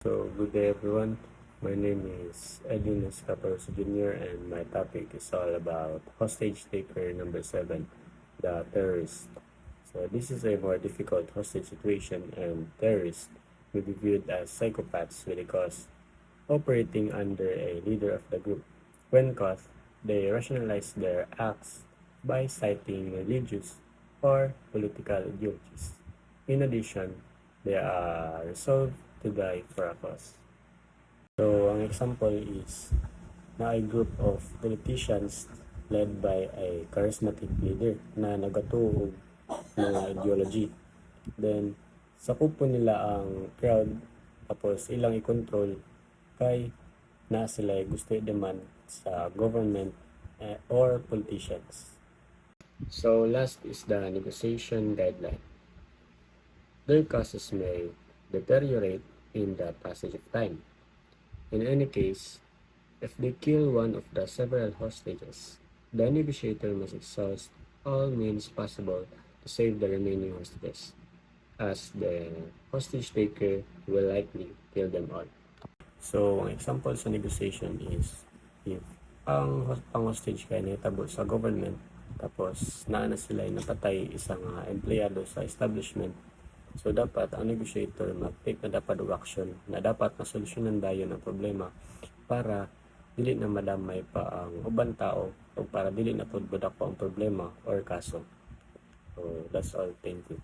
So, good day everyone. My name is Edwin Escaparoso Jr. and my topic is all about hostage taker number 7, the terrorist. So, this is a more difficult hostage situation, and terrorists may be viewed as psychopaths because operating under a leader of the group. When caught, they rationalize their acts by citing religious or political ideologies. In addition, they are resolved to die for a cause. So, ang example is na a group of politicians led by a charismatic leader na nagatuog mga ideology. Then, sakupo nila ang crowd tapos ilang i-control kay na sila gusto i-demand sa government or politicians. So, last is the negotiation guideline. Their causes may deteriorate in the passage of time. In any case, if they kill one of the several hostages, the negotiator must exhaust all means possible to save the remaining hostages, as the hostage taker will likely kill them all. So, ang example sa negotiation is if ang hostage kay nahitabo sa government tapos naana sila ay napatay isang empleyado sa establishment. So, dapat ang negotiator mag-take na dapat action na dapat masolusyonan dayon ang problema para dili na madamay pa ang ubang tao o para dili na pud budak pa ang problema or kaso. So, that's all. Thank you.